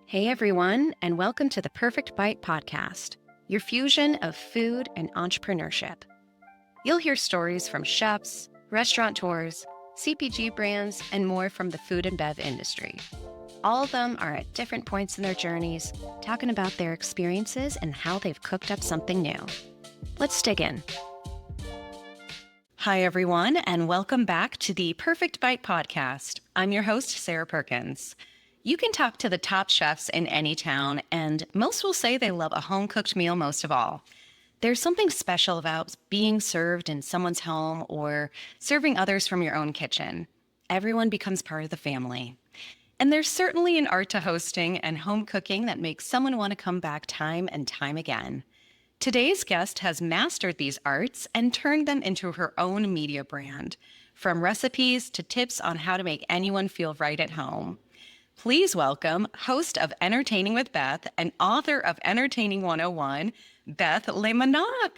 Hey everyone, and welcome to the Perfect Bite podcast, your fusion of food and entrepreneurship. You'll hear stories from chefs, restaurateurs, CPG brands, and more from the food and bev industry. All of them are at different points in their journeys, talking about their experiences and how they've cooked up something new. Let's dig in. Hi everyone, and welcome back to the Perfect Bite podcast. I'm your host, Sarah Perkins. You can talk to the top chefs in any town, and most will say they love a home-cooked meal most of all. There's something special about being served in someone's home or serving others from your own kitchen. Everyone becomes part of the family. And there's certainly an art to hosting and home cooking that makes someone want to come back time and time again. Today's guest has mastered these arts and turned them into her own media brand, from recipes to tips on how to make anyone feel right at home. Please welcome host of Entertaining with Beth and author of Entertaining 101, Beth Le Manach.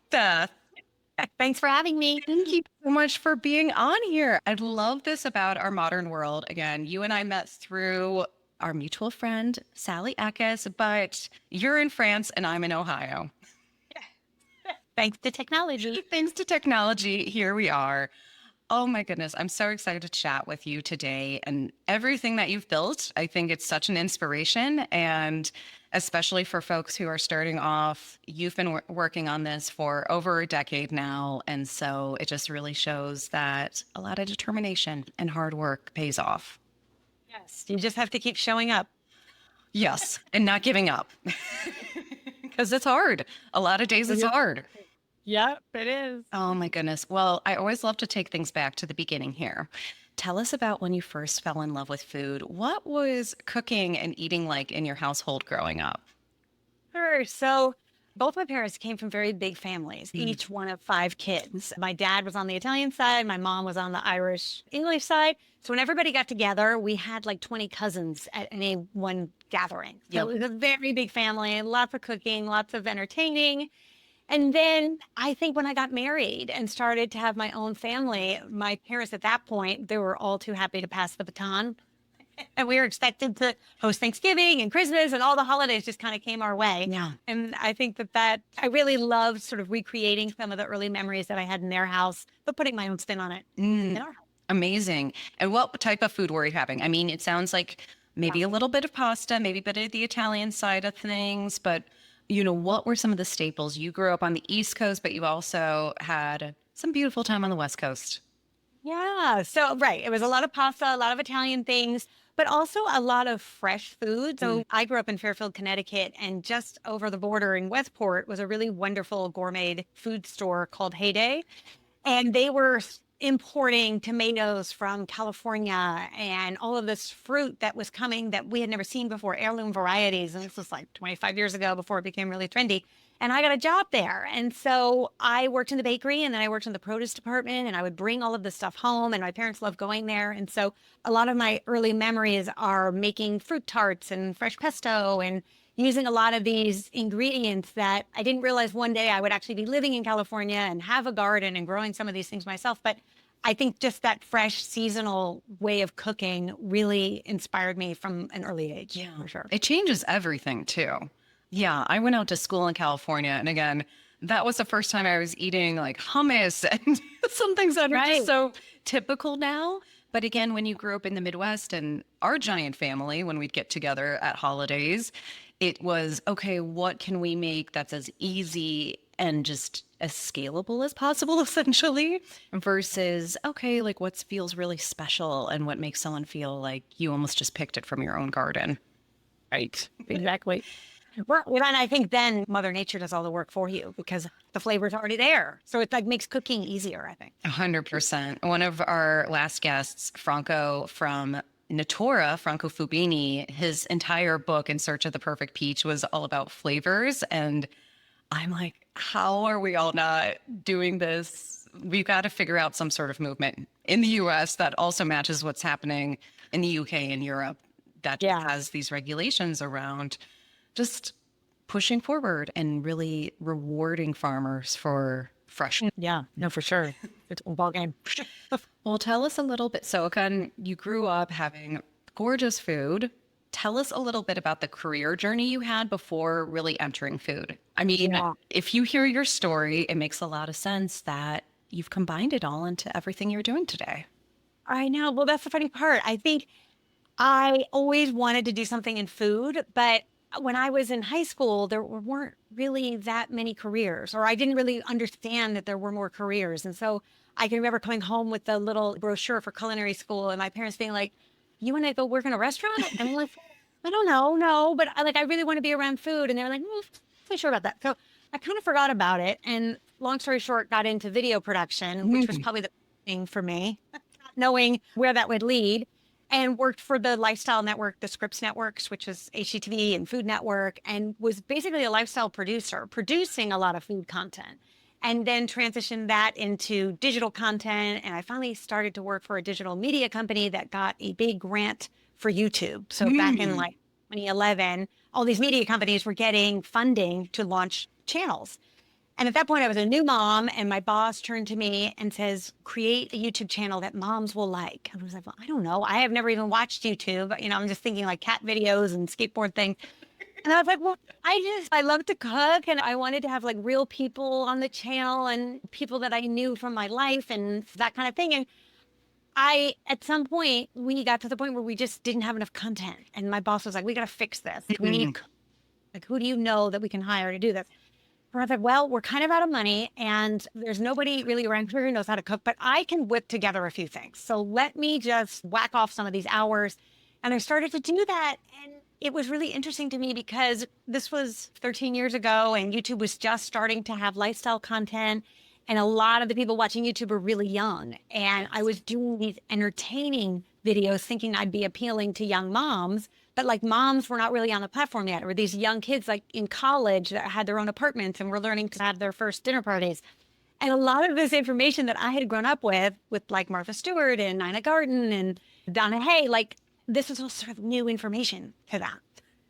Beth, Thanks for having me. thank you so much for being on here. I love this about our modern world. Again, you and I met through our mutual friend, Sally Eckes, but you're in France and I'm in Ohio. Thanks to technology. Thanks to technology, here we are. Oh my goodness, I'm so excited to chat with you today and everything that you've built. I think it's such an inspiration, and especially for folks who are starting off, you've been working on this for over a decade now. And so it just really shows that a lot of determination and hard work pays off. Yes, you just have to keep showing up. Yes, and not giving up because it's hard. A lot of days it's hard. Yep, it is. Oh my goodness. Well, I always love to take things back to the beginning here. Tell us about when you first fell in love with food. What was cooking and eating like in your household growing up? Sure. So both my parents came from very big families, each one of 5 kids. My dad was on the Italian side. My mom was on the Irish English side. So when everybody got together, we had like 20 cousins at any one gathering. So it was a very big family, lots of cooking, lots of entertaining. And then I think when I got married and started to have my own family, my parents at that point, they were all too happy to pass the baton. And we were expected to host Thanksgiving and Christmas, and all the holidays just kind of came our way. Yeah. And I think that I really loved sort of recreating some of the early memories that I had in their house, but putting my own spin on it in our house. Amazing. And what type of food were you having? I mean, it sounds like maybe a little bit of pasta, maybe a bit of the Italian side of things, but what were some of the staples? You grew up on the East Coast, but you also had some beautiful time on the West Coast. Yeah. So, right. It was a lot of pasta, a lot of Italian things, but also a lot of fresh food. So I grew up in Fairfield, Connecticut, and just over the border in Westport was a really wonderful gourmet food store called Heyday. And they were importing tomatoes from California and all of this fruit that was coming that we had never seen before, heirloom varieties. And this was like 25 years ago before it became really trendy. And I got a job there. And so I worked in the bakery, and then I worked in the produce department, and I would bring all of this stuff home, and my parents loved going there. And so a lot of my early memories are making fruit tarts and fresh pesto and using a lot of these ingredients that I didn't realize one day I would actually be living in California and have a garden and growing some of these things myself. But I think just that fresh seasonal way of cooking really inspired me from an early age. Yeah, for sure. It changes everything too. Yeah, I went out to school in California, and again, that was the first time I was eating like hummus and some things that are just so typical now. But again, when you grew up in the Midwest and our giant family, when we'd get together at holidays, it was, okay, what can we make that's as easy and just as scalable as possible, essentially, versus, okay, like what feels really special and what makes someone feel like you almost just picked it from your own garden. Right. Exactly. Well, and I think then Mother Nature does all the work for you because the flavor's already there. So it like makes cooking easier, I think. 100%. One of our last guests, Franco from Natura, Franco Fubini, his entire book, In Search of the Perfect Peach, was all about flavors. And I'm like, how are we all not doing this? We've got to figure out some sort of movement in the US that also matches what's happening in the UK and Europe that has these regulations around just pushing forward and really rewarding farmers for fresh. Yeah, no, for sure. It's a ball game. Well, tell us a little bit. So again, you grew up having gorgeous food, tell us a little bit about the career journey you had before really entering food. I mean, Yeah. if you hear your story, it makes a lot of sense that you've combined it all into everything you're doing today. I know. Well, that's the funny part. I think I always wanted to do something in food, but when I was in high school, there weren't really that many careers, or I didn't really understand that there were more careers. And so I can remember coming home with a little brochure for culinary school and my parents being like, "You want to go work in a restaurant?" And I'm like, "I don't know, no, but I really want to be around food." And they were like, "Not sure about that." So I kind of forgot about it. And long story short, got into video production, which was probably the thing for me, not knowing where that would lead, and worked for the lifestyle network, the Scripps Networks, which is HGTV and Food Network, and was basically a lifestyle producer, producing a lot of food content, and then transitioned that into digital content. And I finally started to work for a digital media company that got a big grant for YouTube. So back in like 2011, all these media companies were getting funding to launch channels. And at that point, I was a new mom, and my boss turned to me and says, "Create a YouTube channel that moms will like." And I was like, "Well, I don't know. I have never even watched YouTube. I'm just thinking like cat videos and skateboard things." And I was like, "Well, I love to cook, and I wanted to have like real people on the channel and people that I knew from my life and that kind of thing." And at some point, we got to the point where we just didn't have enough content. And my boss was like, "We got to fix this. We need, like, who do you know that we can hire to do this?" And I thought, well, we're kind of out of money and there's nobody really around here who knows how to cook, but I can whip together a few things. So let me just whack off some of these hours. And I started to do that. And it was really interesting to me because this was 13 years ago and YouTube was just starting to have lifestyle content. And a lot of the people watching YouTube were really young. And I was doing these entertaining videos thinking I'd be appealing to young moms. But like moms were not really on the platform yet, or these young kids like in college that had their own apartments and were learning to have their first dinner parties. And a lot of this information that I had grown up with like Martha Stewart and Nina Garten and Donna Hay, like this was all sort of new information to them.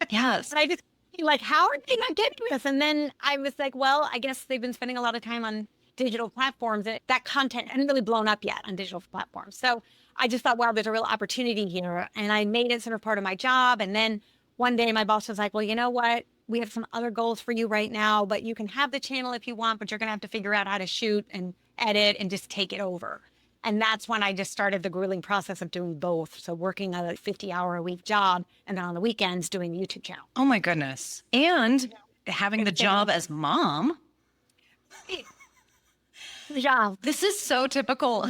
Yes. And I just like, how are they not getting this? And then I was like, well, I guess they've been spending a lot of time on digital platforms. That content hadn't really blown up yet on digital platforms. So I just thought, wow, there's a real opportunity here. And I made it sort of part of my job. And then one day my boss was like, "Well, you know what? We have some other goals for you right now, but you can have the channel if you want, but you're going to have to figure out how to shoot and edit and just take it over." And that's when I just started the grueling process of doing both. So working a 50-hour-a-week job and then on the weekends doing the YouTube channel. Oh my goodness. And having the job as mom. The job. This is so typical.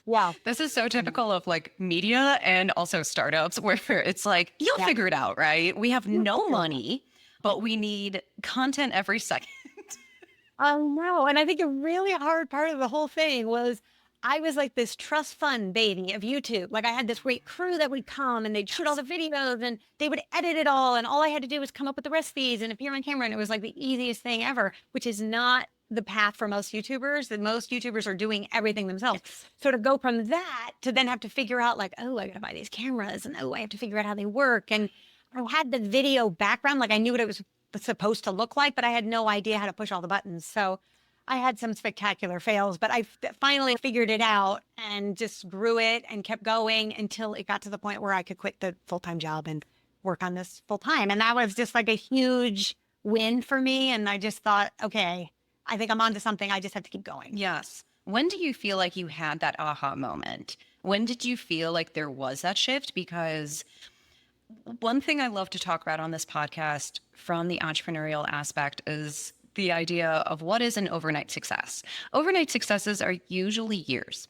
Wow. This is so typical of like media and also startups where it's like, you'll figure it out, right? We have no money, but we need content every second. Oh, no. And I think a really hard part of the whole thing was I was like this trust fund baby of YouTube. Like I had this great crew that would come and they'd shoot all the videos and they would edit it all. And all I had to do was come up with the recipes and appear on camera. And it was like the easiest thing ever, which is not the path for most YouTubers. That most YouTubers are doing everything themselves. So to go from that to then have to figure out like, oh, I got to buy these cameras and oh, I have to figure out how they work. And I had the video background. Like I knew what it was supposed to look like, but I had no idea how to push all the buttons. So I had some spectacular fails, but I finally figured it out and just grew it and kept going until it got to the point where I could quit the full-time job and work on this full-time. And that was just like a huge win for me. And I just thought, okay, I think I'm onto something. I just have to keep going. Yes. When do you feel like you had that aha moment? When did you feel like there was that shift? Because one thing I love to talk about on this podcast from the entrepreneurial aspect is the idea of what is an overnight success. Overnight successes are usually years.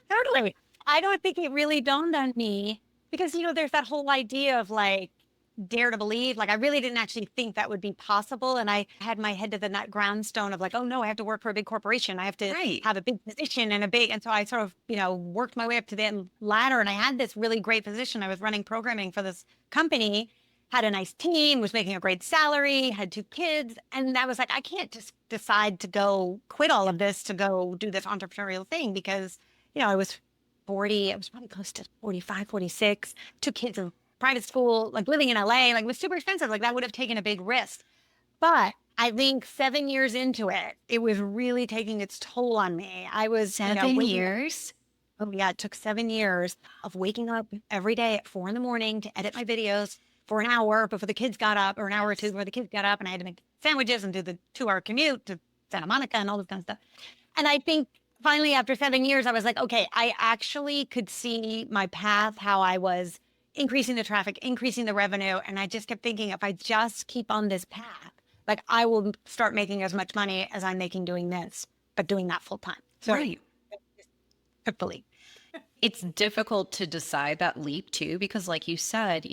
Totally. I don't think it really dawned on me because, there's that whole idea of like, dare to believe. Like I really didn't actually think that would be possible. And I had my head to the groundstone of like, oh no, I have to work for a big corporation. I have to have a big position and so I sort of, worked my way up to the ladder and I had this really great position. I was running programming for this company, had a nice team, was making a great salary, had 2 kids. And that was like, I can't just decide to go quit all of this to go do this entrepreneurial thing because, I was 40, I was probably close to 45, 46, 2 kids in private school, like living in LA, like it was super expensive. Like that would have taken a big risk. But I think 7 years into it, it was really taking its toll on me. I was 7 years. Oh yeah, it took 7 years of waking up every day at 4 in the morning to edit my videos for an hour before the kids got up, or an hour or two Yes. before the kids got up, and I had to make sandwiches and do the 2 hour commute to Santa Monica and all this kind of stuff. And I think finally, after 7 years, I was like, okay, I actually could see my path, how I was increasing the traffic, increasing the revenue. And I just kept thinking, if I just keep on this path, like I will start making as much money as I'm making doing this, but doing that full time. So Right. hopefully. It's difficult to decide that leap too, because like you said,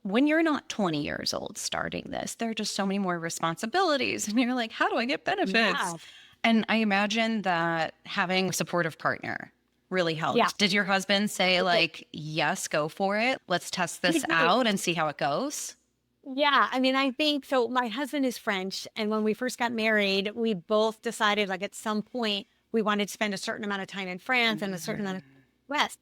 when you're not 20 years old starting this, there are just so many more responsibilities. And you're like, how do I get benefits? Yeah. And I imagine that having a supportive partner really Yeah. helped. Did your husband say, like, yes, go for it? Let's test He this did. out and see how it goes? Yeah, I mean, I think so. My husband is French, and when we first got married, we both decided like at some point we wanted to spend a certain amount of time in France and a certain amount of West,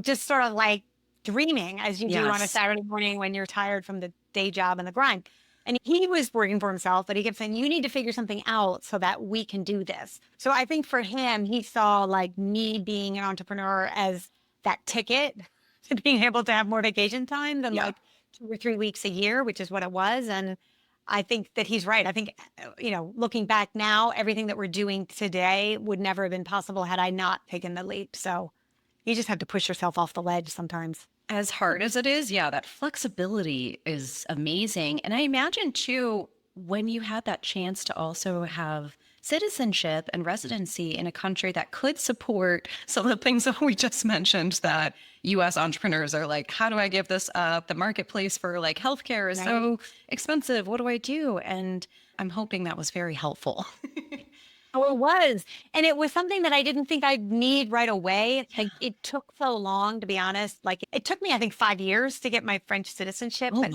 just sort of like dreaming as you do on a Yes. Saturday morning when you're tired from the day job and the grind. And he was working for himself, but he kept saying, you need to figure something out so that we can do this. So I think for him, he saw like me being an entrepreneur as that ticket to being able to have more vacation time than Yeah. like 2 or 3 weeks a year, which is what it was. And I think that he's right. I think, looking back now, everything that we're doing today would never have been possible had I not taken the leap. So you just have to push yourself off the ledge sometimes. As hard as it is, yeah, that flexibility is amazing. And I imagine too, when you had that chance to also have citizenship and residency in a country that could support some of the things that we just mentioned, that US entrepreneurs are like, how do I give this up? The marketplace for like healthcare is Right. so expensive. What do I do? And I'm hoping that was very helpful. Oh, it was. And it was something that I didn't think I'd need right away. Like it took so long, to be honest. Like it took me, I think, 5 years to get my French citizenship. Oh, But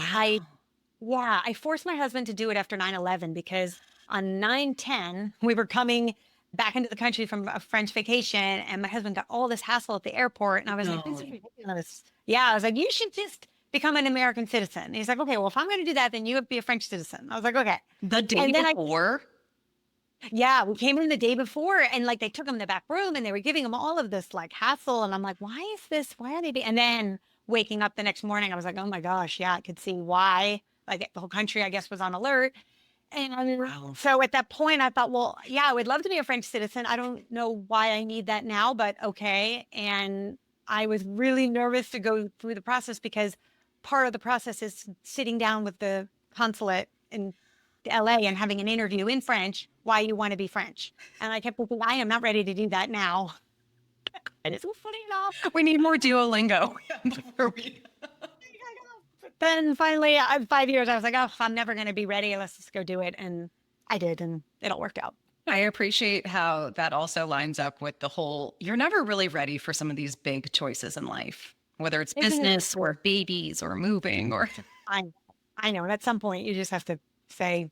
wow. I forced my husband to do it after 9/11 because on 9/10, we were coming back into the country from a French vacation. And my husband got all this hassle at the airport. And I was like, this is No. ridiculous. Yeah. I was like, you should just become an American citizen. And he's like, okay, well, if I'm going to do that, then you have to be a French citizen. I was like, okay. The day And then before? yeah, we came in the day before and like they took him in the back room and they were giving him all of this like hassle. And I'm like, why is this? Why are they being? And then waking up the next morning, I was like, oh my gosh, yeah, I could see why. Like the whole country, I guess, was on alert. And Wow. so at that point, I thought, well, yeah, I would love to be a French citizen. I don't know why I need that now, but okay. And I was really nervous to go through the process because part of the process is sitting down with the consulate in LA and having an interview in French why you want to be French. And I kept thinking, I am not ready to do that now. And it's funny enough. We need more Duolingo. Before we- Then finally, 5 years, I was like, oh, I'm never going to be ready. Let's just go do it. And I did, and it all worked out. I appreciate how that also lines up with the whole, you're never really ready for some of these big choices in life, whether it's Isn't it? business or babies or moving or. I, I know. And at some point, you just have to say,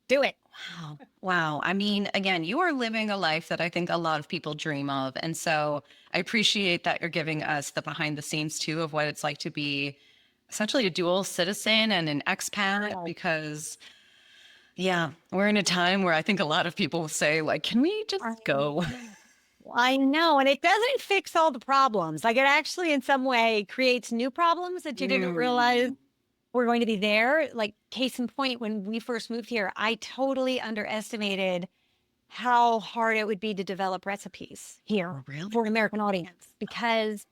do it. Wow. Wow. I mean, again, you are living a life that I think a lot of people dream of. And so I appreciate that you're giving us the behind the scenes too of what it's like to be essentially a dual citizen and an expat, Yeah. because yeah, we're in a time where I think a lot of people will say, like, can we just go? I know. And it doesn't fix all the problems. Like it actually, in some way, creates new problems that you didn't realize were going to be there. Like, case in point, when we first moved here, I totally underestimated how hard it would be to develop recipes here Oh, really? for an American audience because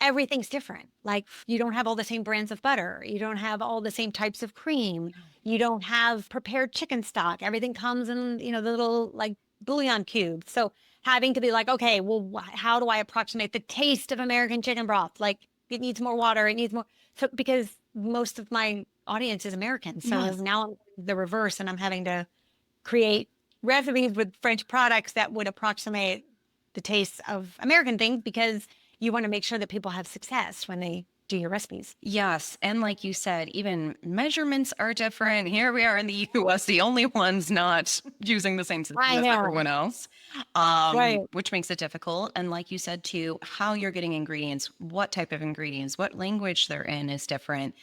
everything's different. Like, you don't have all the same brands of butter, you don't have all the same types of cream, you don't have prepared chicken stock. Everything comes in, the little like bouillon cubes. So having to be like, okay, well, how do I approximate the taste of American chicken broth? Like, it needs more water, it needs more. So because most of my audience is American, so Yes. now I'm the reverse, and I'm having to create recipes with French products that would approximate the taste of American things because you want to make sure that people have success when they do your recipes. Yes. And like you said, even measurements are different. Here we are in the US, the only ones not using the same system I as know. everyone else, Right. which makes it difficult. And like you said, too, how you're getting ingredients, what type of ingredients, what language they're in is different.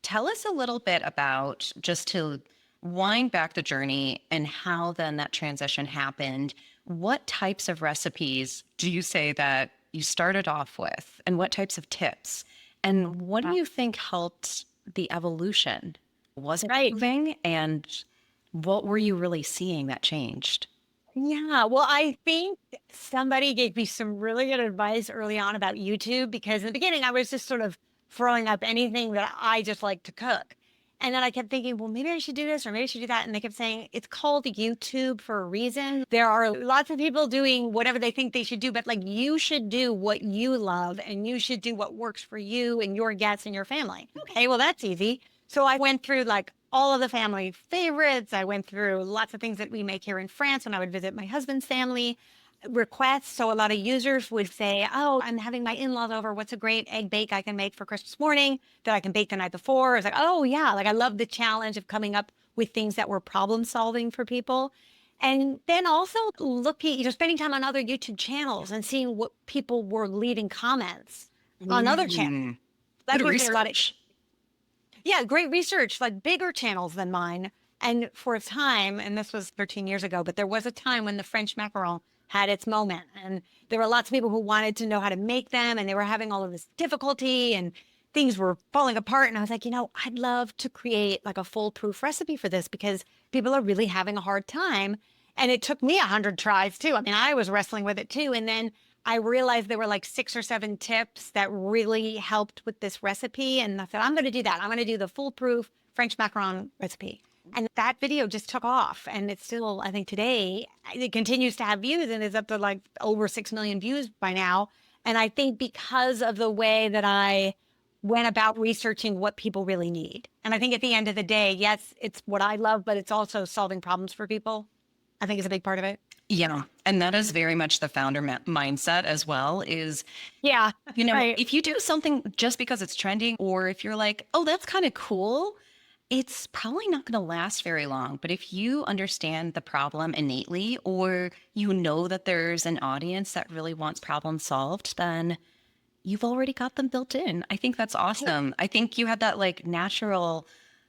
Tell us a little bit about, just to wind back the journey and how then that transition happened. What types of recipes do you say that you started off with and what types of tips? And what do you think helped the evolution? Was it Right. moving? And what were you really seeing that changed? Yeah. Well, I think somebody gave me some really good advice early on about YouTube because in the beginning I was just sort of throwing up anything that I just like to cook. And then I kept thinking, well, maybe I should do this or maybe I should do that. And they kept saying it's called YouTube for a reason. There are lots of people doing whatever they think they should do, but like you should do what you love and you should do what works for you and your guests and your family. Okay, well, that's easy. So I went through like all of the family favorites. I went through lots of things that we make here in France when I would visit my husband's family requests. So a lot of users would say, oh, I'm having my in-laws over. What's a great egg bake I can make for Christmas morning that I can bake the night before? It's like, oh yeah. Like I love the challenge of coming up with things that were problem solving for people. And then also looking, spending time on other YouTube channels and seeing what people were leaving comments on other channels. Mm, That good gave me a lot of research. yeah, great research, like bigger channels than mine. And for a time, and this was 13 years ago, but there was a time when the French macaron had its moment. And there were lots of people who wanted to know how to make them, and they were having all of this difficulty and things were falling apart. And I was like, I'd love to create like a foolproof recipe for this because people are really having a hard time. And it took me 100 tries too. I mean, I was wrestling with it too. And then I realized there were like 6 or 7 tips that really helped with this recipe. And I said, I'm going to do that. I'm going to do the foolproof French macaron recipe. And that video just took off. And it's still, I think today, it continues to have views and is up to like over 6 million views by now. And I think because of the way that I went about researching what people really need. And I think at the end of the day, yes, it's what I love, but it's also solving problems for people. I think is a big part of it. Yeah. And that is very much the founder mindset as well is, Yeah, right. if you do something just because it's trending, or if you're like, oh, that's kind of cool, it's probably not going to last very long. But if you understand the problem innately, or you know that there's an audience that really wants problems solved, then you've already got them built in. I think that's awesome. I think you had that like natural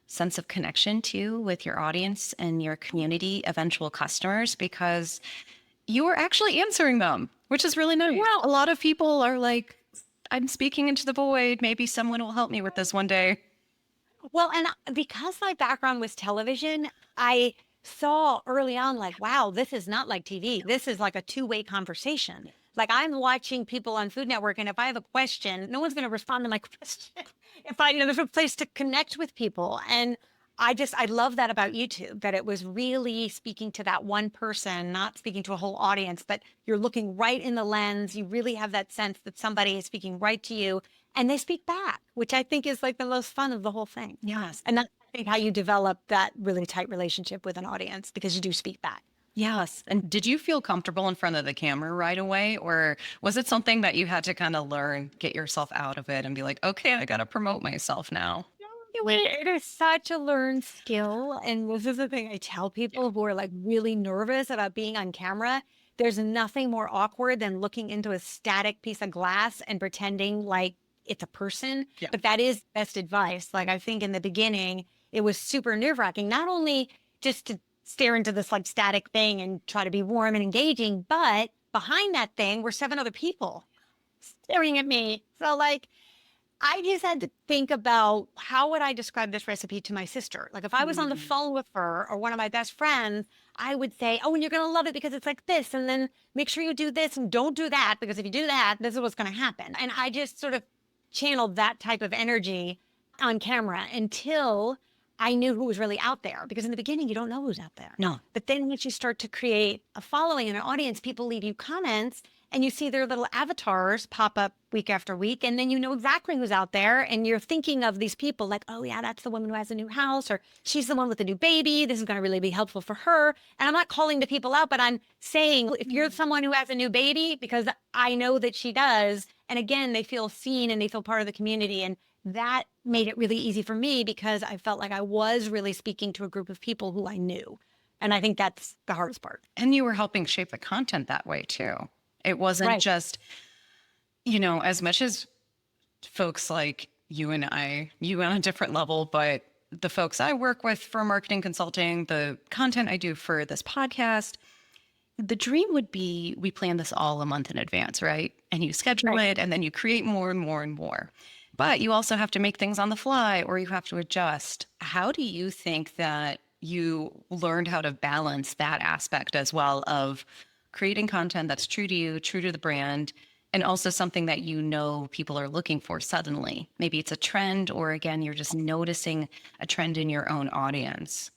sense of connection too with your audience and your community, eventual customers, because you were actually answering them, which is really nice. Well, a lot of people are like, I'm speaking into the void. Maybe someone will help me with this one day. Well, and because my background was television, I saw early on, like, wow, this is not like TV. This is like a two-way conversation. Like I'm watching people on Food Network, and if I have a question, no one's going to respond to my question. If there's a place to connect with people. And I love that about YouTube, that it was really speaking to that one person, not speaking to a whole audience, but you're looking right in the lens. You really have that sense that somebody is speaking right to you and they speak back, which I think is like the most fun of the whole thing. Yes. And that's, I think, how you develop that really tight relationship with an audience because you do speak back. Yes. And did you feel comfortable in front of the camera right away? Or was it something that you had to kind of learn, get yourself out of it and be like, okay, I got to promote myself now? It is such a learned skill. And this is the thing I tell people who are like really nervous about being on camera. There's nothing more awkward than looking into a static piece of glass and pretending like it's a person. Yeah. But that is best advice. Like I think in the beginning, it was super nerve-wracking, not only just to stare into this like static thing and try to be warm and engaging, but behind that thing were 7 other people staring at me. So like, I just had to think about how would I describe this recipe to my sister? Like if I was on the phone with her or one of my best friends, I would say, oh, and you're going to love it because it's like this. And then make sure you do this and don't do that because if you do that, this is what's going to happen. And I just sort of channeled that type of energy on camera until I knew who was really out there. Because in the beginning, you don't know who's out there. No. But then once you start to create a following and an audience, people leave you comments and you see their little avatars pop up week after week. And then you know exactly who's out there. And you're thinking of these people like, oh yeah, that's the woman who has a new house, or she's the one with a new baby. This is going to really be helpful for her. And I'm not calling the people out, but I'm saying if you're someone who has a new baby, because I know that she does. And again, they feel seen and they feel part of the community. And that made it really easy for me because I felt like I was really speaking to a group of people who I knew. And I think that's the hardest part. And you were helping shape the content that way too. It wasn't just, as much as folks like you and I, you on a different level, but the folks I work with for marketing consulting, the content I do for this podcast, the dream would be we plan this all a month in advance, right? And you schedule Right. it and then you create more and more and more. But you also have to make things on the fly or you have to adjust. How do you think that you learned how to balance that aspect as well of creating content that's true to you, true to the brand, and also something that you know people are looking for suddenly? Maybe it's a trend, or again, you're just noticing a trend in your own audience.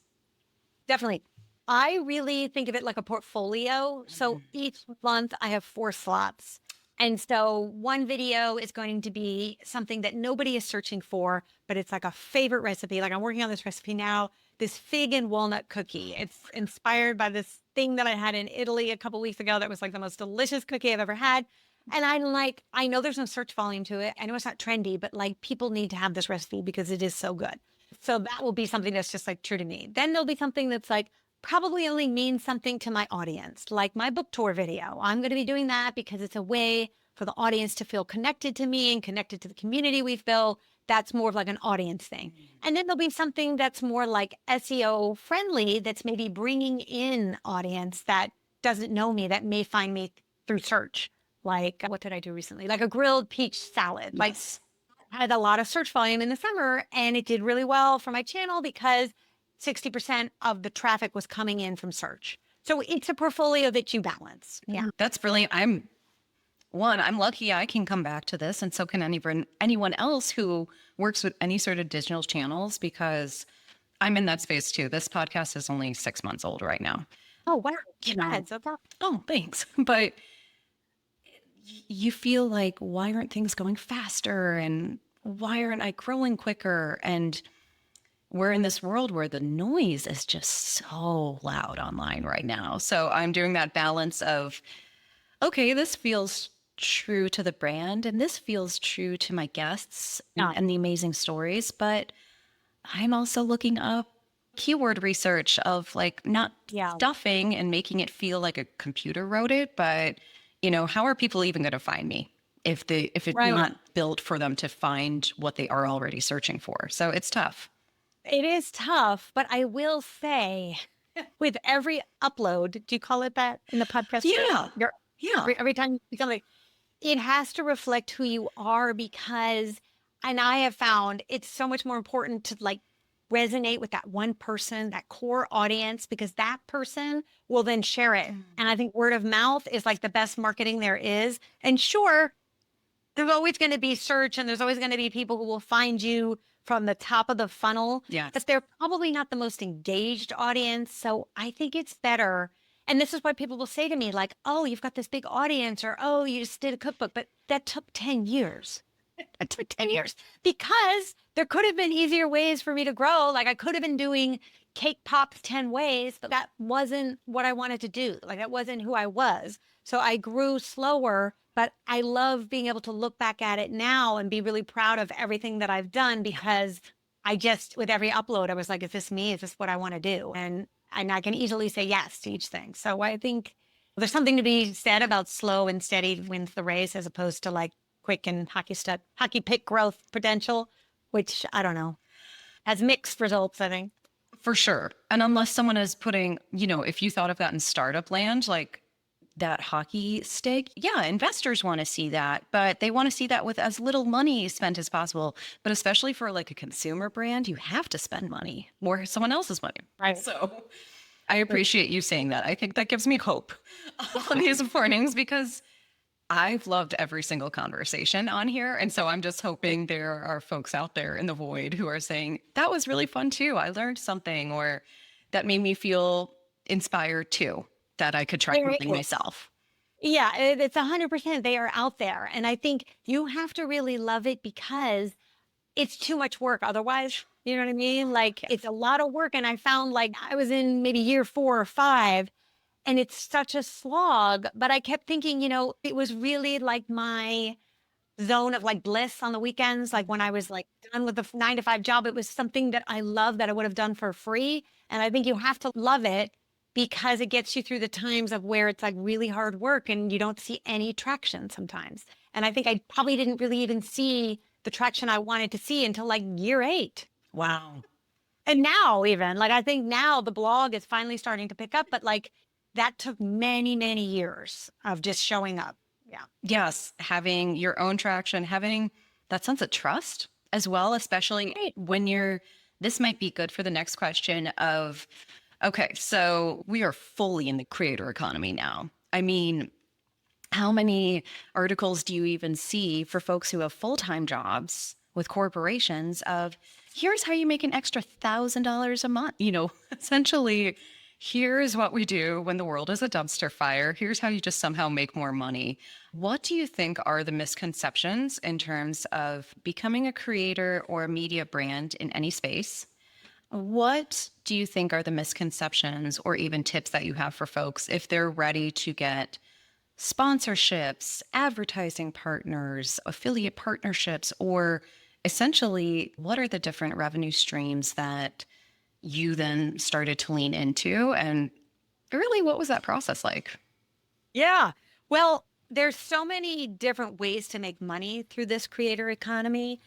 Definitely. I really think of it like a portfolio. So each month I have 4 slots. And so one video is going to be something that nobody is searching for, but it's like a favorite recipe. Like I'm working on this recipe now, this fig and walnut cookie. It's inspired by this thing that I had in Italy a couple weeks ago that was like the most delicious cookie I've ever had. And I'm like, I know there's no search volume to it. I know it's not trendy, but like people need to have this recipe because it is so good. So that will be something that's just like true to me. Then there'll be something that's like probably only means something to my audience, like my book tour video. I'm going to be doing that because it's a way for the audience to feel connected to me and connected to the community we've built. That's more of like an audience thing. And then there'll be something that's more like SEO friendly, that's maybe bringing in audience that doesn't know me, that may find me through search. Like, what did I do recently? Like a grilled peach salad. Like, Yes. I had a lot of search volume in the summer and it did really well for my channel because 60% of the traffic was coming in from search. So it's a portfolio that you balance. Yeah. That's brilliant. I'm lucky I can come back to this, and so can anyone else who works with any sort of digital channels, because I'm in that space too. This podcast is only 6 months old right now. Oh, wow. You know, Congrats. Okay. oh, thanks. But you feel like, why aren't things going faster? And why aren't I growing quicker? And we're in this world where the noise is just so loud online right now. So I'm doing that balance of, okay, this feels true to the brand and this feels true to my guests Yeah. and the amazing stories, but I'm also looking up keyword research of like not Yeah. stuffing and making it feel like a computer wrote it, but how are people even going to find me if it's Right. not built for them to find what they are already searching for? So it's tough. It is tough, but I will say with every upload, do you call it that in the podcast? Yeah. Your, Yeah. every time you do something, it has to reflect who you are because, and I have found it's so much more important to like resonate with that one person, that core audience, because that person will then share it. And I think word of mouth is like the best marketing there is. And sure, there's always going to be search and there's always going to be people who will find you from the top of the funnel, Yes. but they're probably not the most engaged audience. So I think it's better. And this is why people will say to me, like, oh, you've got this big audience, or oh, you just did a cookbook, but that took 10 years. It took 10 years because there could have been easier ways for me to grow. Like I could have been doing cake pops 10 ways, but that wasn't what I wanted to do. Like that wasn't who I was. So I grew slower, but I love being able to look back at it now and be really proud of everything that I've done because I just, with every upload, I was like, is this me? Is this what I want to do? And I can easily say yes to each thing. So I think there's something to be said about slow and steady wins the race as opposed to like quick and hockey pick growth potential, which I don't know, has mixed results, I think. For sure. And unless someone is putting, if you thought of that in startup land, like that hockey stick, yeah, investors want to see that, but they want to see that with as little money spent as possible. But especially for like a consumer brand, you have to spend money or someone else's money. Right. So I appreciate you saying that. I think that gives me hope on these mornings because I've loved every single conversation on here. And so I'm just hoping there are folks out there in the void who are saying, that was really fun too. I learned something, or that made me feel inspired too, that I could try There something is. myself. Yeah, it's 100%. They are out there. And I think you have to really love it because it's too much work otherwise. You know what I mean? Like it's a lot of work. And I found like I was in maybe year 4 or 5 and it's such a slog, but I kept thinking, it was really like my zone of like bliss on the weekends. Like when I was like done with the 9 to 5 job, it was something that I love that I would have done for free. And I think you have to love it because it gets you through the times of where it's like really hard work and you don't see any traction sometimes. And I think I probably didn't really even see the traction I wanted to see until like year 8. Wow. And now even like, I think now the blog is finally starting to pick up, but like that took many, many years of just showing up. Yeah. Yes, having your own traction, having that sense of trust as well, especially Right. when you're, this might be good for the next question of, okay, so we are fully in the creator economy now. I mean, how many articles do you even see for folks who have full-time jobs with corporations of here's how you make an extra $1,000 a month? Essentially, here's what we do when the world is a dumpster fire. Here's how you just somehow make more money. What do you think are the misconceptions in terms of becoming a creator or a media brand in any space? What do you think are the misconceptions or even tips that you have for folks if they're ready to get sponsorships, advertising partners, affiliate partnerships, or essentially what are the different revenue streams that you then started to lean into? And really, what was that process like? Yeah. Well, there's so many different ways to make money through this creator economy.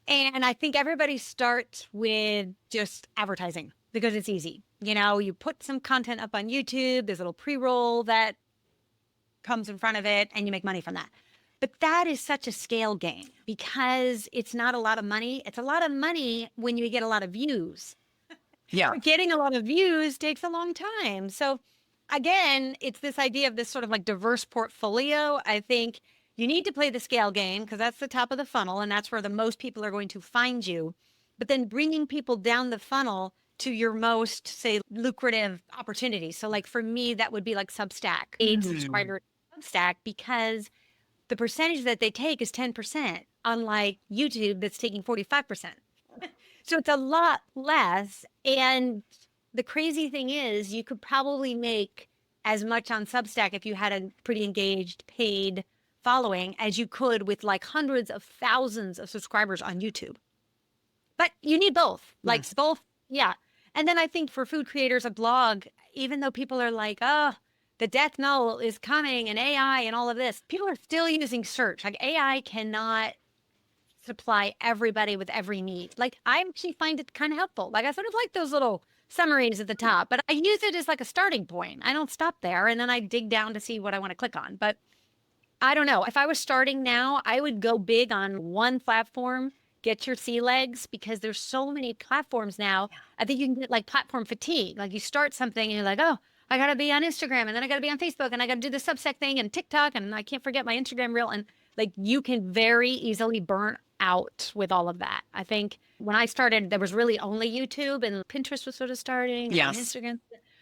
And I think everybody starts with just advertising because it's easy. You put some content up on YouTube, there's a little pre-roll that comes in front of it, and you make money from that. But that is such a scale game because it's not a lot of money. It's a lot of money when you get a lot of views. Yeah. But getting a lot of views takes a long time. So again, it's this idea of this sort of like diverse portfolio. I think you need to play the scale game because that's the top of the funnel and that's where the most people are going to find you. But then bringing people down the funnel to your most, say, lucrative opportunities. So like for me, that would be like Substack, paid subscriber Substack, because the percentage that they take is 10%, unlike YouTube that's taking 45%. So it's a lot less. And the crazy thing is you could probably make as much on Substack if you had a pretty engaged paid following as you could with like hundreds of thousands of subscribers on YouTube. But you need both, like both. Yeah. And then I think for food creators, a blog, even though people are like, oh, the death knell is coming and AI and all of this, people are still using search. Like AI cannot supply everybody with every need. Like I actually find it kind of helpful. Like I sort of like those little summaries at the top, but I use it as like a starting point. I don't stop there and then I dig down to see what I want to click on. But I don't know. If I was starting now, I would go big on one platform, get your sea legs because there's so many platforms now. I think you can get like platform fatigue. Like you start something and you're like, oh, I got to be on Instagram and then I got to be on Facebook and I got to do the Substack thing and TikTok and I can't forget my Instagram reel. And like you can very easily burn out with all of that. I think when I started, there was really only YouTube and Pinterest was sort of starting. Yes. And Instagram.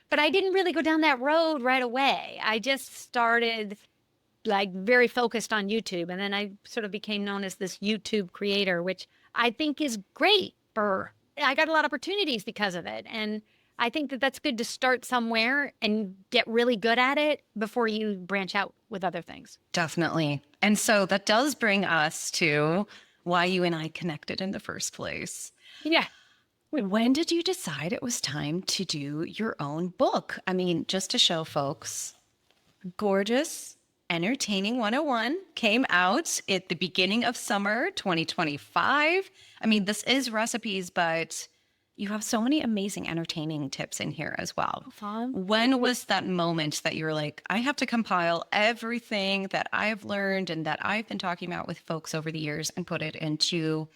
But I didn't really go down that road right away. I just started like very focused on YouTube. And then I sort of became known as this YouTube creator, which I think is great I got a lot of opportunities because of it. And I think that that's good to start somewhere and get really good at it before you branch out with other things. Definitely. And so that does bring us to why you and I connected in the first place. Yeah. When did you decide it was time to do your own book? I mean, just to show folks, Gorgeous Entertaining 101 came out at the beginning of summer 2025. I mean, this is recipes, but you have so many amazing entertaining tips in here as well. Fun. When was that moment that you were like, I have to compile everything that I've learned and that I've been talking about with folks over the years and put it into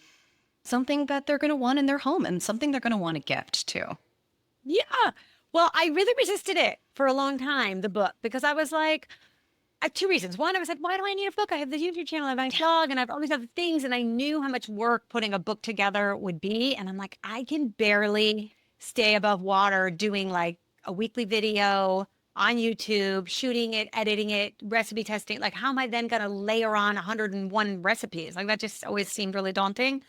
something that they're going to want in their home and something they're going to want to gift too? Yeah. Well, I really resisted it for a long time, the book, because I was like, I have two reasons. One, I was like, why do I need a book? I have the YouTube channel, I have my blog, and I have all these other things. And I knew how much work putting a book together would be. And I'm like, I can barely stay above water doing like a weekly video on YouTube, shooting it, editing it, recipe testing. Like, how am I then going to layer on 101 recipes? Like, that just always seemed really daunting.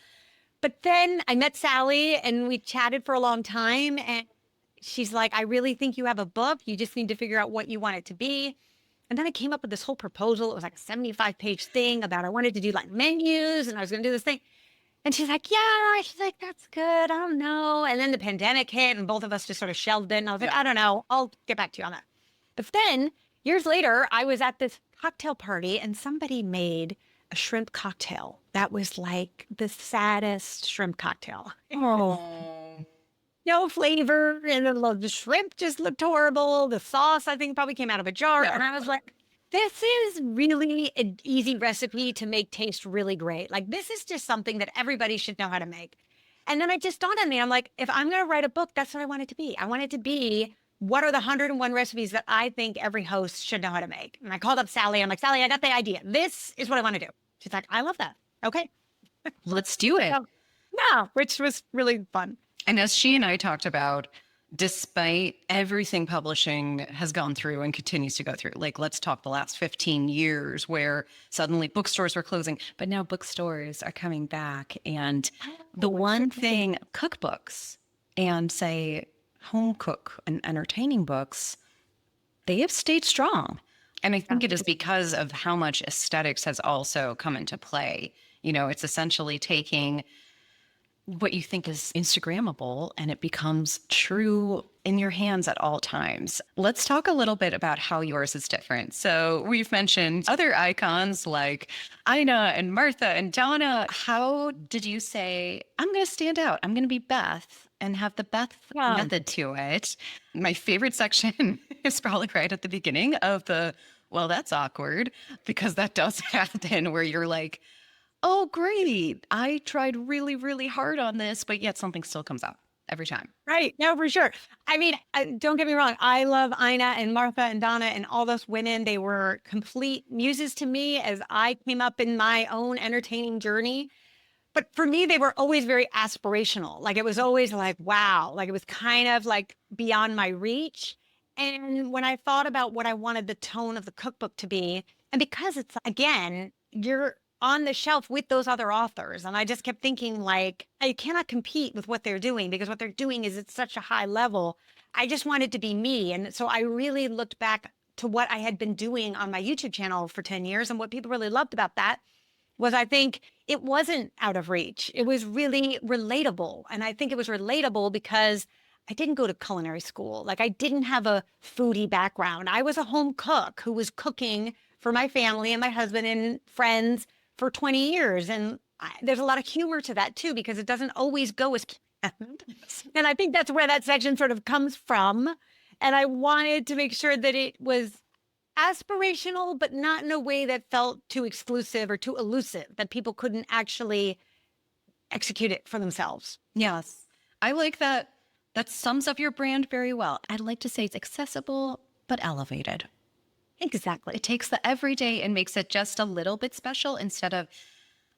But then I met Sally and we chatted for a long time. And she's like, I really think you have a book. You just need to figure out what you want it to be. And then I came up with this whole proposal. It was like a 75-page thing about I wanted to do like menus and I was going to do this thing. And she's like, yeah, she's like, that's good. I don't know. And then the pandemic hit and both of us just sort of shelved it. And I was like, I don't know. I'll get back to you on that. But then years later, I was at this cocktail party and somebody made a shrimp cocktail. That was like the saddest shrimp cocktail. Oh. no flavor. And the shrimp just looked horrible. The sauce, I think, probably came out of a jar. Yeah. And I was like, this is really an easy recipe to make taste really great. Like, this is just something that everybody should know how to make. And then it just dawned on me. I'm like, if I'm going to write a book, that's what I want it to be. I want it to be, what are the 101 recipes that I think every host should know how to make? And I called up Sally. I'm like, Sally, I got the idea. This is what I want to do. She's like, I love that. Okay. Let's do it. So, yeah, which was really fun. And as she and I talked about, despite everything publishing has gone through and continues to go through, like let's talk the last 15 years where suddenly bookstores were closing, but now bookstores are coming back. And the one thing, cookbooks and say home cook and entertaining books, they have stayed strong. And I think it is because of how much aesthetics has also come into play. You know, it's essentially taking what you think is Instagrammable and it becomes true in your hands at all times. Let's talk a little bit about how yours is different. So we've mentioned other icons like Ina and Martha and Donna. How did you say, I'm going to stand out. I'm going to be Beth and have the Beth method to it? My favorite section is probably right at the beginning of the, well, that's awkward, because that does happen where you're like, oh, great. I tried really, really hard on this, but yet something still comes out every time. Right. No, for sure. I mean, don't get me wrong. I love Ina and Martha and Donna and all those women. They were complete muses to me as I came up in my own entertaining journey. But for me, they were always very aspirational. Like it was always like, wow, like it was kind of like beyond my reach. And when I thought about what I wanted the tone of the cookbook to be, and because it's, again, you're on the shelf with those other authors. And I just kept thinking like, I cannot compete with what they're doing because what they're doing is at such a high level. I just wanted to be me. And so I really looked back to what I had been doing on my YouTube channel for 10 years. And what people really loved about that was I think it wasn't out of reach. It was really relatable. And I think it was relatable because I didn't go to culinary school. Like I didn't have a foodie background. I was a home cook who was cooking for my family and my husband and friends for 20 years. And there's a lot of humor to that too, because it doesn't always go as planned. And I think that's where that section sort of comes from. And I wanted to make sure that it was aspirational, but not in a way that felt too exclusive or too elusive, that people couldn't actually execute it for themselves. Yes. I like that. That sums up your brand very well. I'd like to say it's accessible, but elevated. Exactly. It takes the everyday and makes it just a little bit special instead of,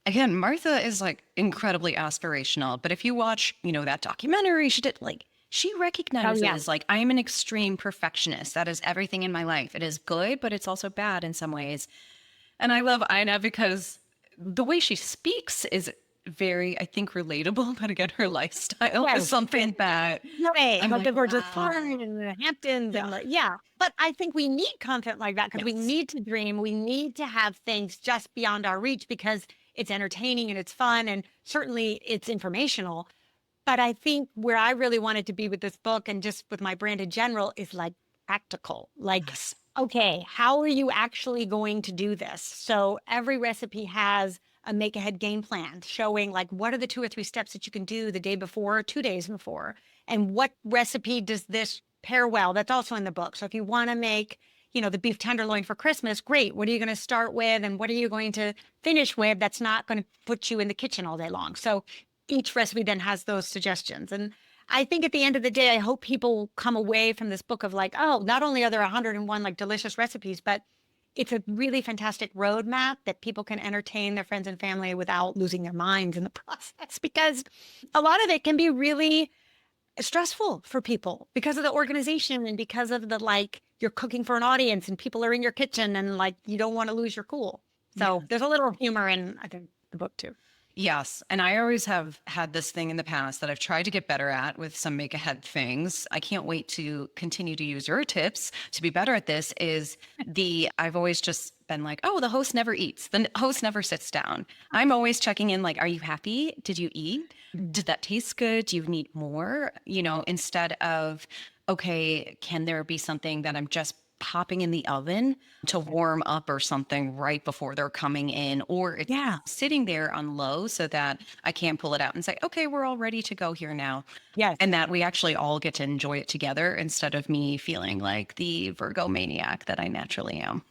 again, Martha is like incredibly aspirational. But if you watch, you know, that documentary, she did like, she recognizes like, I am an extreme perfectionist. That is everything in my life. It is good, but it's also bad in some ways. And I love Ina because the way she speaks is very, I think, relatable. But again, her lifestyle is something that I'm like, we're just wow. foreign in the Hamptons. And but I think we need content like that because we need to dream. We need to have things just beyond our reach because it's entertaining and it's fun. And certainly it's informational. But I think where I really wanted to be with this book and just with my brand in general is like practical. Like, okay, how are you actually going to do this? So every recipe has a make ahead game plan showing like what are the 2 or 3 steps that you can do the day before or 2 days before, and what recipe does this pair well. That's also in the book. So if you want to make, you know, the beef tenderloin for Christmas, great. What are you going to start with and what are you going to finish with that's not going to put you in the kitchen all day long? So each recipe then has those suggestions. And I think at the end of the day, I hope people come away from this book of like, oh, not only are there 101 like delicious recipes, but it's a really fantastic roadmap that people can entertain their friends and family without losing their minds in the process, because a lot of it can be really stressful for people because of the organization and because of the, like, you're cooking for an audience and people are in your kitchen and like, you don't want to lose your cool. So there's a little humor in, I think, the book too. Yes. And I always have had this thing in the past that I've tried to get better at with some make ahead things. I can't wait to continue to use your tips to be better at this. I've always just been like, oh, the host never eats. The host never sits down. I'm always checking in like, are you happy? Did you eat? Did that taste good? Do you need more? You know, instead of, okay, can there be something that I'm just popping in the oven to warm up or something right before they're coming in, or it's Yeah. sitting there on low so that I can pull it out and say, okay, we're all ready to go here now. Yes. And that we actually all get to enjoy it together instead of me feeling like the Virgo maniac that I naturally am.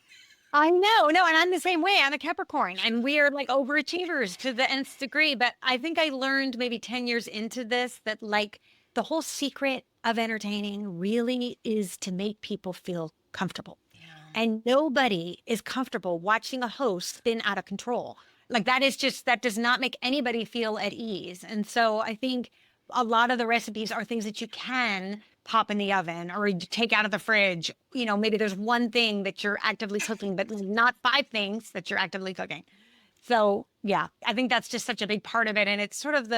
I know. No, and I'm the same way. I'm a Capricorn and we are like overachievers to the nth degree. But I think I learned maybe 10 years into this that like the whole secret of entertaining really is to make people feel comfortable. And nobody is comfortable watching a host spin out of control. Like that is just, that does not make anybody feel at ease. And so I think a lot of the recipes are things that you can pop in the oven or you take out of the fridge. You know, maybe there's one thing that you're actively cooking, but not five things that you're actively cooking. So yeah, I think that's just such a big part of it. And it's sort of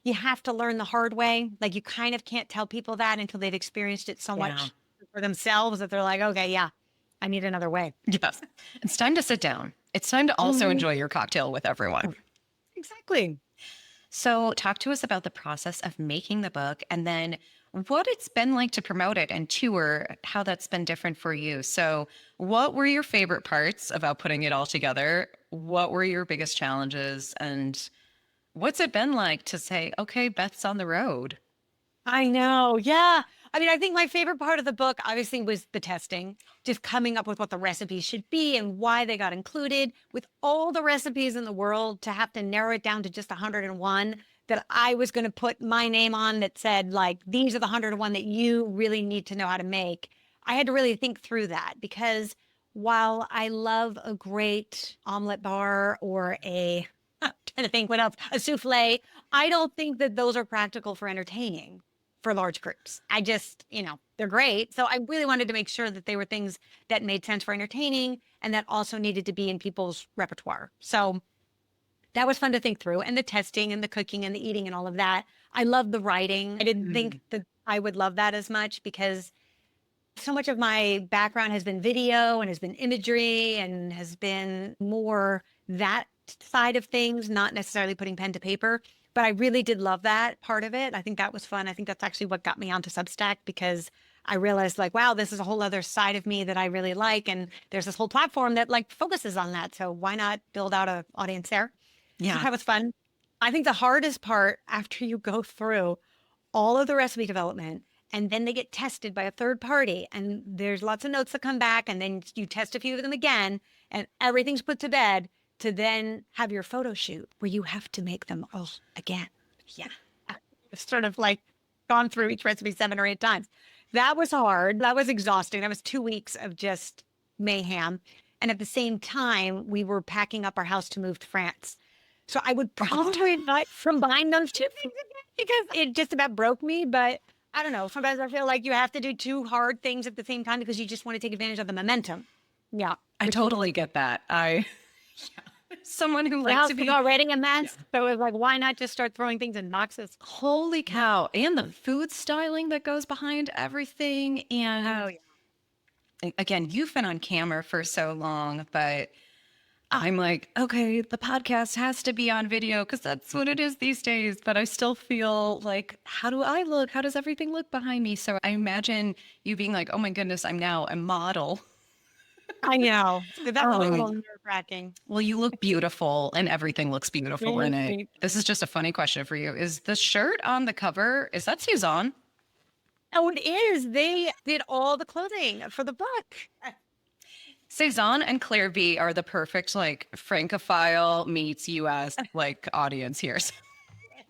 you have to learn the hard way. Like you kind of can't tell people that until they've experienced it so much for themselves that they're like, okay, yeah, I need another way. Yes. It's time to sit down. It's time to also Mhm. enjoy your cocktail with everyone. Exactly. So, talk to us about the process of making the book and then what it's been like to promote it and tour, how that's been different for you. So, what were your favorite parts about putting it all together? What were your biggest challenges? And what's it been like to say, okay, Beth's on the road? I know. Yeah. I mean, I think my favorite part of the book obviously was the testing, just coming up with what the recipes should be and why they got included. With all the recipes in the world, to have to narrow it down to just 101 that I was going to put my name on that said, like, these are the 101 that you really need to know how to make. I had to really think through that because while I love a great omelet bar or I'm trying to think what else, a souffle, I don't think that those are practical for entertaining for large groups. I just, they're great. So I really wanted to make sure that they were things that made sense for entertaining and that also needed to be in people's repertoire. So that was fun to think through, and the testing and the cooking and the eating and all of that. I love the writing. I didn't think that I would love that as much because so much of my background has been video and has been imagery and has been more that side of things, not necessarily putting pen to paper. But I really did love that part of it. I think that was fun. I think that's actually what got me onto Substack because I realized like, wow, this is a whole other side of me that I really like. And there's this whole platform that like focuses on that. So why not build out an audience there? So that was fun. I think the hardest part after you go through all of the recipe development and then they get tested by a third party and there's lots of notes that come back and then you test a few of them again and everything's put to bed to then have your photo shoot where you have to make them all again. Yeah. Sort of like gone through each recipe 7 or 8 times. That was hard. That was exhausting. That was 2 weeks of just mayhem. And at the same time, we were packing up our house to move to France. So I would probably not combine those two things again because it just about broke me. But I don't know. Sometimes I feel like you have to do 2 hard things at the same time because you just want to take advantage of the momentum. Yeah. I totally get that. Someone who The likes house to was be already a mess. So it was like, why not just start throwing things in boxes? holy cow. And the food styling that goes behind everything. And Oh, yeah. again, you've been on camera for so long, but I'm like, okay, the podcast has to be on video because that's what it is these days. But I still feel like, how do I look? How does everything look behind me? So I imagine you being like, oh my goodness, I'm now a model. I know. So that was a little nerve-wracking. Well, you look beautiful and everything looks beautiful in it. Thank This is just a funny question for you. Is the shirt on the cover, is that Suzanne? Oh, it is. They did all the clothing for the book. Cezanne and Claire B are the perfect like Francophile meets US like audience here. So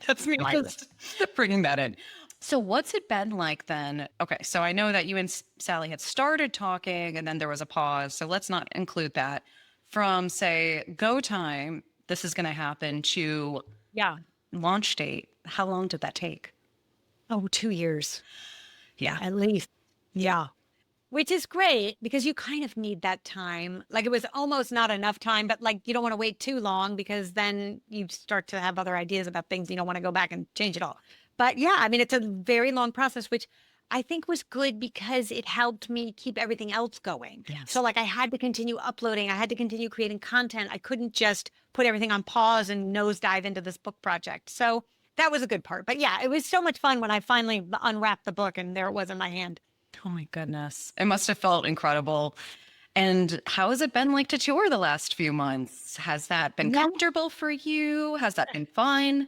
that's me just bringing that in. So what's it been like then? Okay, so I know that you and Sally had started talking and then there was a pause. So let's not include that. From say go time, this is going to happen to Yeah. launch date. How long did that take? Oh, 2 years Yeah. at least. Yeah. Which is great because you kind of need that time. Like it was almost not enough time, but like you don't want to wait too long because then you start to have other ideas about things. You don't want to go back and change it all. But yeah, I mean, it's a very long process, which I think was good because it helped me keep everything else going. Yes. So like I had to continue uploading. I had to continue creating content. I couldn't just put everything on pause and nosedive into this book project. So that was a good part. But yeah, it was so much fun when I finally unwrapped the book and there it was in my hand. Oh my goodness. It must have felt incredible. And how has it been like to tour the last few months? Has that been Yeah. comfortable for you? Has that been fun?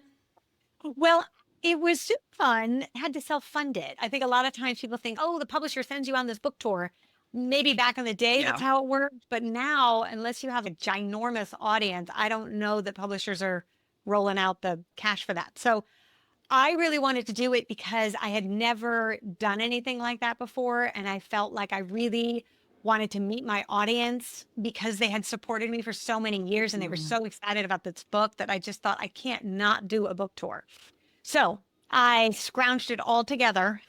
Well, it was super fun. Had to self-fund it. I think a lot of times people think, oh, the publisher sends you on this book tour. Maybe back in the day, that's Yeah. how it worked. But now, unless you have a ginormous audience, I don't know that publishers are rolling out the cash for that. So I really wanted to do it because I had never done anything like that before. And I felt like I really wanted to meet my audience because they had supported me for so many years and they were Mm. so excited about this book that I just thought I can't not do a book tour. So I scrounged it all together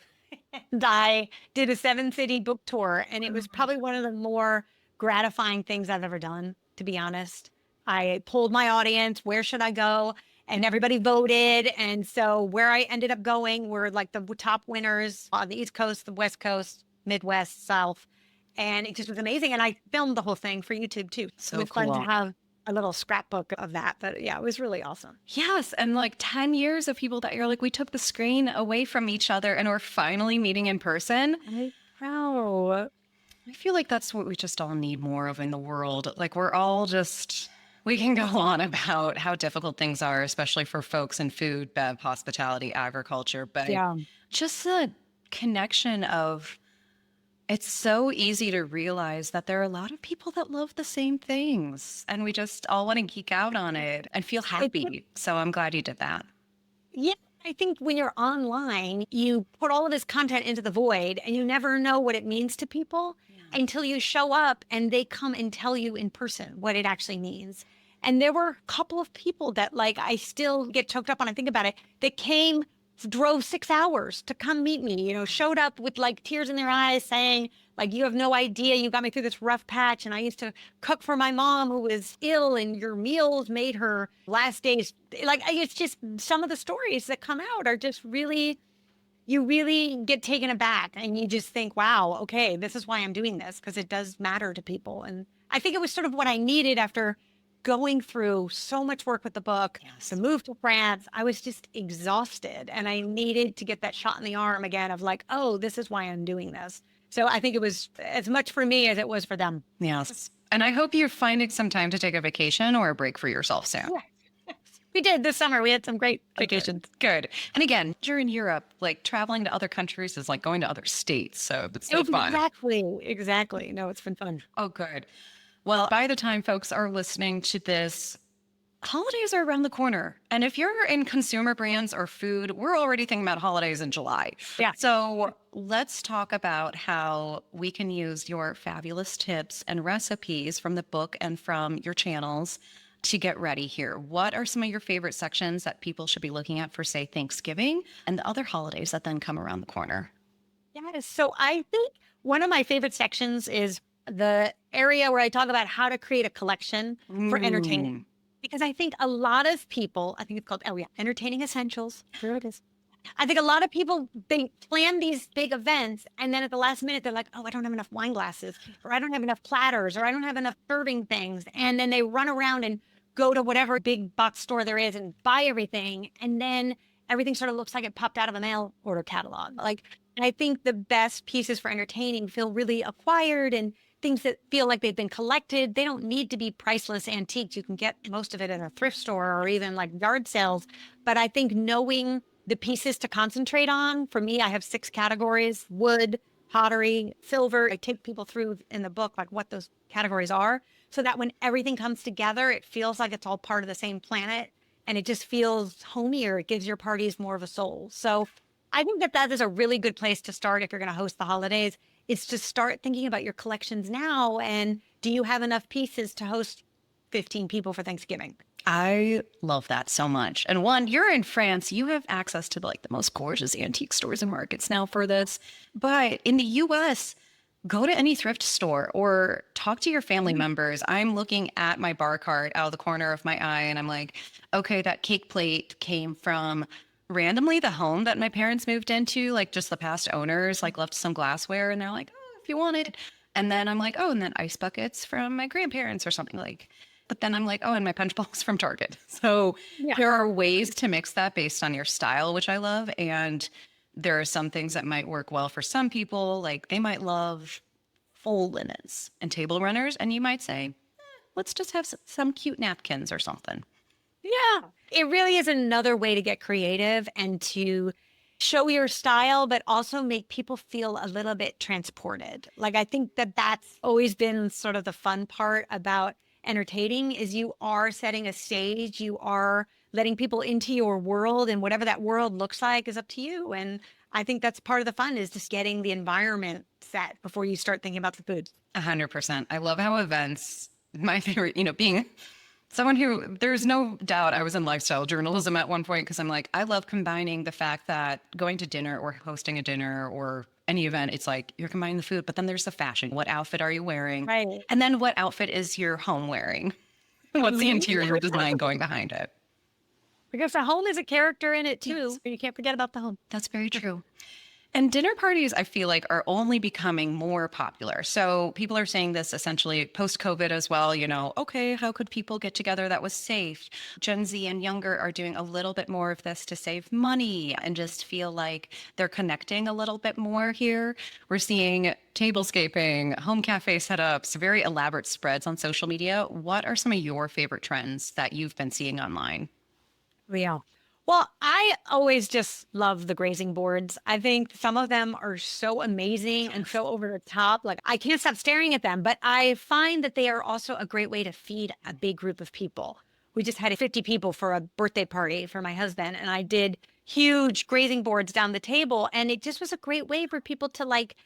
and I did a 7-city book tour. And it was probably one of the more gratifying things I've ever done, to be honest. I polled my audience, where should I go? And everybody voted. And so where I ended up going were like the top winners on the East Coast, the West Coast, Midwest, South. And it just was amazing. And I filmed the whole thing for YouTube too. It So was fun to cool. have a little scrapbook of that. But yeah, it was really awesome. Yes. And like 10 years of people that you're like, we took the screen away from each other and we're finally meeting in person. I know. I feel like that's what we just all need more of in the world. Like we're all just, we can go on about how difficult things are, especially for folks in food, bev, hospitality, agriculture, but Yeah. just the connection of it's so easy to realize that there are a lot of people that love the same things and we just all want to geek out on it and feel It, happy. So I'm glad you did that. yeah. I think when you're online, you put all of this content into the void and you never know what it means to people until you show up and they come and tell you in person what it actually means. And there were a couple of people that like I still get choked up when I think about it. That came, drove 6 hours to come meet me, showed up with like tears in their eyes saying, like, you have no idea, you got me through this rough patch. And I used to cook for my mom who was ill, and your meals made her last days. Like, it's just some of the stories that come out are just really, you really get taken aback and you just think, wow, okay, this is why I'm doing this, because it does matter to people. And I think it was sort of what I needed after going through so much work with the book, to move to France. I was just exhausted and I needed to get that shot in the arm again of like, oh, this is why I'm doing this. So I think it was as much for me as it was for them. Yes. And I hope you're finding some time to take a vacation or a break for yourself soon. We did this summer. We had some great vacations. Good. And again, you're in Europe, like traveling to other countries is like going to other states. So it's so fun. Exactly. No, it's been fun. Oh, good. Well, by the time folks are listening to this, holidays are around the corner. And if you're in consumer brands or food, we're already thinking about holidays in July. Yeah. So let's talk about how we can use your fabulous tips and recipes from the book and from your channels to get ready here. What are some of your favorite sections that people should be looking at for, say, Thanksgiving and the other holidays that then come around the corner? Yes. So I think one of my favorite sections is the area where I talk about how to create a collection for entertainment. Because I think a lot of people, I think it's called, Entertaining Essentials. Here it is. I think a lot of people, they plan these big events and then at the last minute, they're like, oh, I don't have enough wine glasses, or I don't have enough platters, or I don't have enough serving things. And then they run around and go to whatever big box store there is and buy everything. And then everything sort of looks like it popped out of a mail order catalog. Like, I think the best pieces for entertaining feel really acquired and things that feel like they've been collected. They don't need to be priceless antiques. You can get most of it at a thrift store or even like yard sales. But I think knowing the pieces to concentrate on, for me, I have 6 categories: wood, pottery, silver. I take people through in the book, like what those categories are, so that when everything comes together, it feels like it's all part of the same planet and it just feels homier. It gives your parties more of a soul. So I think that is a really good place to start if you're going to host the holidays. It's to start thinking about your collections now. And do you have enough pieces to host 15 people for Thanksgiving? I love that so much. And one, you're in France, you have access to like the most gorgeous antique stores and markets now for this. But in the US, go to any thrift store or talk to your family members. I'm looking at my bar cart out of the corner of my eye and I'm like, okay, that cake plate came from randomly the home that my parents moved into, like just the past owners, like left some glassware and they're like, oh, if you want it. And then I'm like, oh, and then ice buckets from my grandparents or something like. But then I'm like, oh, and my punch bowls from Target. So there are ways to mix that based on your style, which I love. And There are some things that might work well for some people, like they might love full linens and table runners, and you might say, let's just have some cute napkins or something. Yeah. It really is another way to get creative and to show your style, but also make people feel a little bit transported. Like, I think that that's always been sort of the fun part about entertaining is you are setting a stage, you are letting people into your world, and whatever that world looks like is up to you. And I think that's part of the fun is just getting the environment set before you start thinking about the food. 100%. I love how events, my favorite, being someone who, there's no doubt I was in lifestyle journalism at one point because I'm like, I love combining the fact that going to dinner or hosting a dinner or any event, it's like you're combining the food, but then there's the fashion. What outfit are you wearing? Right. And then what outfit is your home wearing? What's the interior design going behind it? Because the home is a character in it too. Yes. You can't forget about the home. That's very true. And dinner parties, I feel like, are only becoming more popular. So people are saying this essentially post COVID as well. Okay, how could people get together that was safe? Gen Z and younger are doing a little bit more of this to save money and just feel like they're connecting a little bit more here. We're seeing tablescaping, home cafe setups, very elaborate spreads on social media. What are some of your favorite trends that you've been seeing online? Yeah. Well, I always just love the grazing boards. I think some of them are so amazing and so over the top. Like I can't stop staring at them, but I find that they are also a great way to feed a big group of people. We just had 50 people for a birthday party for my husband, and I did huge grazing boards down the table. And it just was a great way for people to like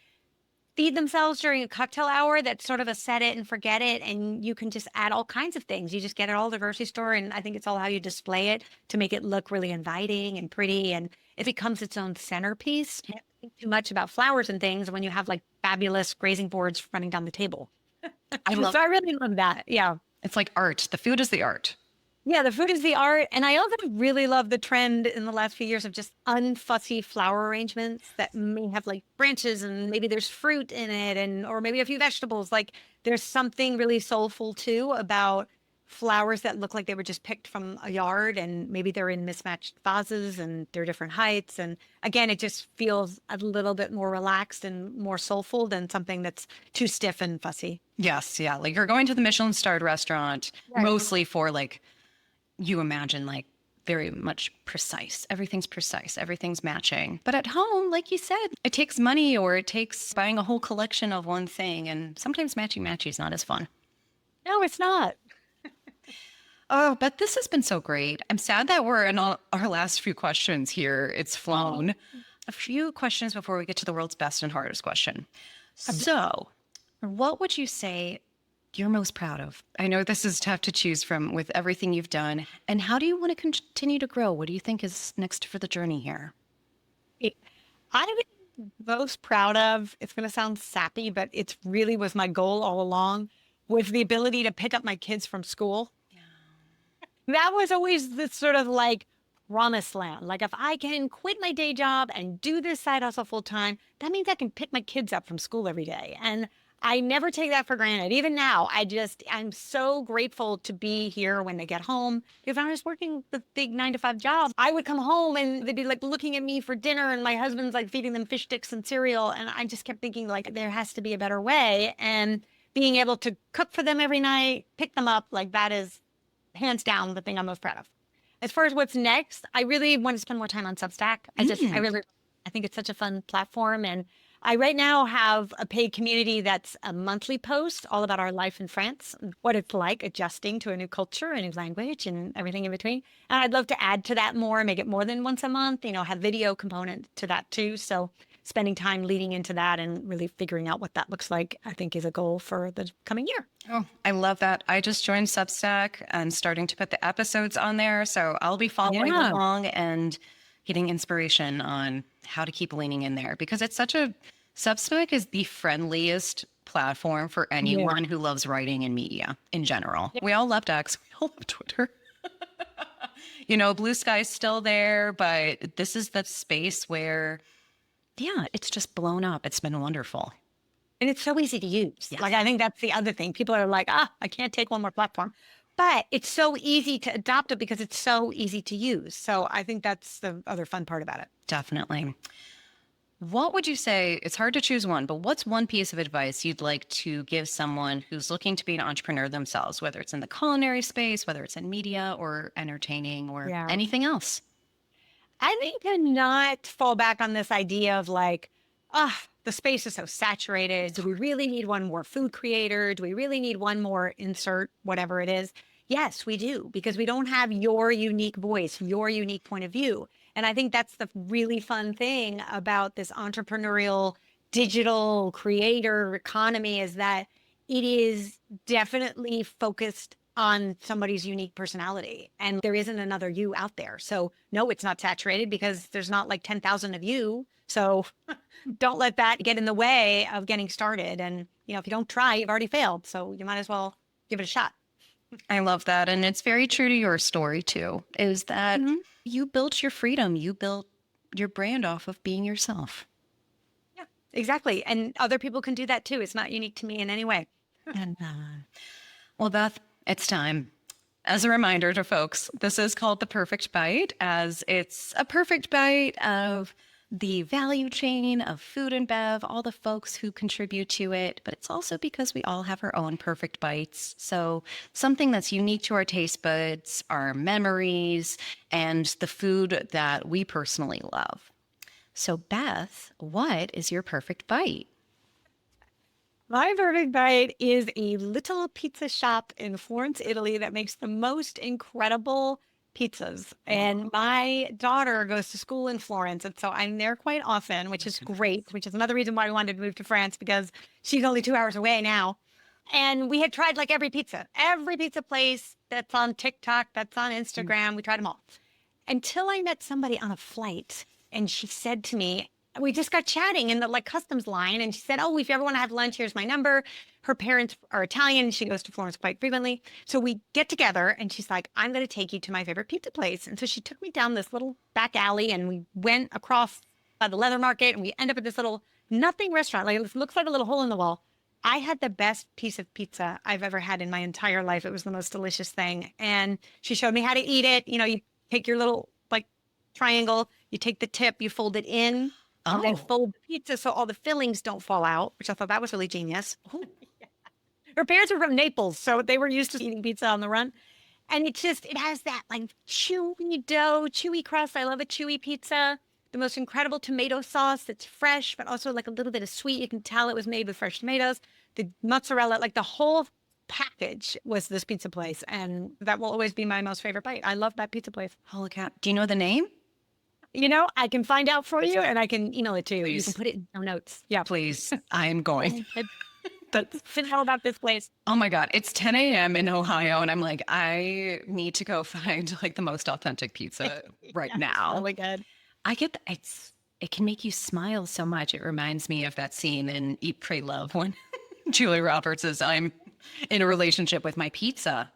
feed themselves during a cocktail hour that's sort of a set it and forget it. And you can just add all kinds of things. You just get it all at the grocery store. And I think it's all how you display it to make it look really inviting and pretty. And it becomes its own centerpiece. You can't think too much about flowers and things when you have like fabulous grazing boards running down the table. So I really love that. Yeah. It's like art. The food is the art. Yeah, the food is the art. And I also really love the trend in the last few years of just unfussy flower arrangements that may have like branches and maybe there's fruit in it and or maybe a few vegetables. Like there's something really soulful too about flowers that look like they were just picked from a yard and maybe they're in mismatched vases and they're different heights. And again, it just feels a little bit more relaxed and more soulful than something that's too stiff and fussy. Yes, yeah. Like you're going to the Michelin starred restaurant Right. mostly for like you imagine like very much precise. Everything's matching. But at home, like you said, it takes money or it takes buying a whole collection of one thing. And sometimes matchy is not as fun. No, it's not. Oh, but this has been so great. I'm sad that we're in our last few questions here. It's flown. A few questions before we get to the world's best and hardest question. So, what would you say you're most proud of? I know this is tough to choose from with everything you've done. And how do you want to continue to grow? What do you think is next for the journey here? I'm most proud of, it's going to sound sappy, but it's really was my goal all along, was the ability to pick up my kids from school. That was always the sort of like promised land. Like if I can quit my day job and do this side hustle full time, that means I can pick my kids up from school every day. And I never take that for granted. Even now, I'm so grateful to be here when they get home. If I was working the big 9 to 5 job, I would come home and they'd be like looking at me for dinner and my husband's like feeding them fish sticks and cereal. And I just kept thinking like there has to be a better way. And being able to cook for them every night, pick them up, like that is hands down the thing I'm most proud of. As far as what's next, I really want to spend more time on Substack. I think it's such a fun platform. And I right now have a paid community that's a monthly post all about our life in France, what it's like adjusting to a new culture, a new language, and everything in between. And I'd love to add to that more, make it more than once a month, have video component to that too. So spending time leading into that and really figuring out what that looks like, I think is a goal for the coming year. Oh, I love that. I just joined Substack and starting to put the episodes on there. So I'll be following along and getting inspiration on how to keep leaning in there because Substack is the friendliest platform for anyone who loves writing and media in general. We all loved X. We all love Twitter. Blue Sky's still there, but this is the space where, it's just blown up. It's been wonderful. And it's so easy to use. Yes. Like, I think that's the other thing. People are like, I can't take one more platform. But it's so easy to adopt it because it's so easy to use. So I think that's the other fun part about it. Definitely. What would you say? It's hard to choose one, but what's one piece of advice you'd like to give someone who's looking to be an entrepreneur themselves, whether it's in the culinary space, whether it's in media or entertaining or Yeah. anything else? I think to not fall back on this idea of like, ah, the space is so saturated. Do we really need one more food creator? Do we really need one more insert, whatever it is? Yes, we do, because we don't have your unique voice, your unique point of view. And I think that's the really fun thing about this entrepreneurial digital creator economy is that it is definitely focused on somebody's unique personality. And there isn't another you out there. So, no, it's not saturated because there's not like 10,000 of you. So, don't let that get in the way of getting started. And, if you don't try, you've already failed. So, you might as well give it a shot. I love that. And it's very true to your story, too, is that Mhm. you built your freedom. You built your brand off of being yourself. Yeah, exactly. And other people can do that too. It's not unique to me in any way. And well, Beth, it's time. As a reminder to folks, this is called the perfect bite, as it's a perfect bite of the value chain of food and bev, all the folks who contribute to it, but it's also because we all have our own perfect bites. So something that's unique to our taste buds, our memories, and the food that we personally love. So, Beth, what is your perfect bite? My perfect bite is a little pizza shop in Florence, Italy that makes the most incredible pizzas. And my daughter goes to school in Florence. And so I'm there quite often, which is great, which is another reason why we wanted to move to France because she's only 2 hours away now. And we had tried like every pizza place that's on TikTok, that's on Instagram. We tried them all until I met somebody on a flight. And she said to me, we just got chatting in the like customs line. And she said, oh, if you ever want to have lunch, here's my number. Her parents are Italian. She goes to Florence quite frequently. So we get together and she's like, I'm going to take you to my favorite pizza place. And so she took me down this little back alley and we went across by the leather market and we end up at this little nothing restaurant. Like it looks like a little hole in the wall. I had the best piece of pizza I've ever had in my entire life. It was the most delicious thing. And she showed me how to eat it. You take your little like triangle, you take the tip, you fold it in, and then fold the pizza so all the fillings don't fall out, which I thought that was really genius. Her parents are from Naples, so they were used to eating pizza on the run. And it has that like chewy dough, chewy crust. I love a chewy pizza. The most incredible tomato sauce that's fresh, but also like a little bit of sweet. You can tell it was made with fresh tomatoes. The mozzarella, like the whole package was this pizza place. And that will always be my most favorite bite. I love that pizza place. Holy cow. Do you know the name? I can find out for you and I can email it to you. Please. You can put it in no notes. Yeah. Please, I am going. That's all about this place. Oh my God, it's 10 a.m. in Ohio, and I'm like, I need to go find like the most authentic pizza right now. Oh my God. I get it can make you smile so much. It reminds me of that scene in Eat, Pray, Love when Julia Roberts says, I'm in a relationship with my pizza.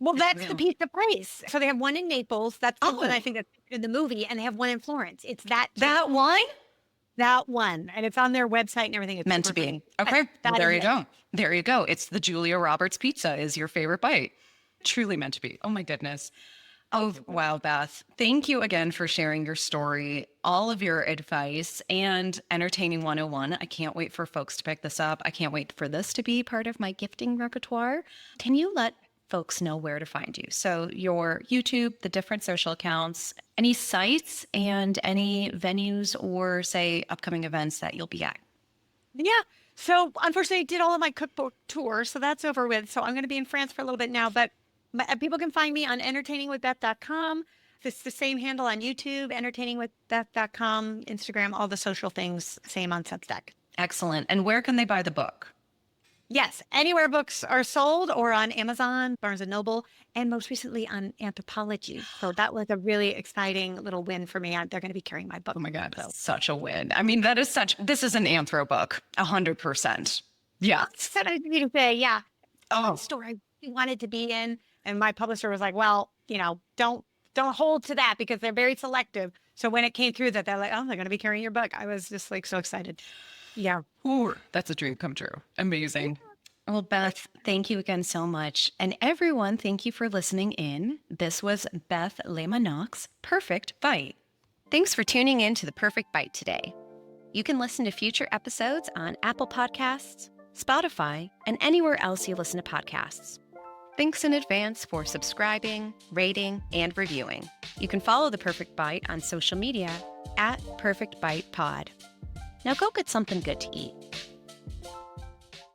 Well, that's the pizza place. So they have one in Naples. That's the one I Oh. think that's in the movie, and they have one in Florence. It's that one? that one, and it's on their website and everything. It's Meant to be. perfect. Okay. Well, That there is you it. go. There you go. It's the Julia Roberts pizza is your favorite bite. Truly meant to be. Oh my goodness. Oh, wow, Beth. Thank you again for sharing your story, all of your advice, and Entertaining 101. I can't wait for folks to pick this up. I can't wait for this to be part of my gifting repertoire. Can you let folks know where to find you? So, your YouTube, the different social accounts, any sites, and any venues or, say, upcoming events that you'll be at. Yeah. So unfortunately, I did all of my cookbook tour, so that's over with. So I'm going to be in France for a little bit now, but people can find me on entertainingwithbeth.com. It's the same handle on YouTube, entertainingwithbeth.com, Instagram, all the social things, same on Substack. Excellent. And where can they buy the book? Yes, anywhere books are sold or on Amazon, Barnes and Noble, and most recently on Anthropology. So that was a really exciting little win for me. They're going to be carrying my book. Oh my God, So such a win. I mean, this is an anthro book, 100%. Yeah. that's what I need to say. Yeah. Oh, Store I really wanted to be in. And my publisher was like, well, don't hold to that because they're very selective. So when it came through that they're like, oh, they're going to be carrying your book, I was just like so excited. Yeah. ooh, that's a dream come true. Amazing. Well, Beth, thank you again so much. And everyone, thank you for listening in. This was Beth Le Manach's Perfect Bite. Thanks for tuning in to The Perfect Bite today. You can listen to future episodes on Apple Podcasts, Spotify, and anywhere else you listen to podcasts. Thanks in advance for subscribing, rating, and reviewing. You can follow The Perfect Bite on social media @PerfectBitePod. Now go get something good to eat.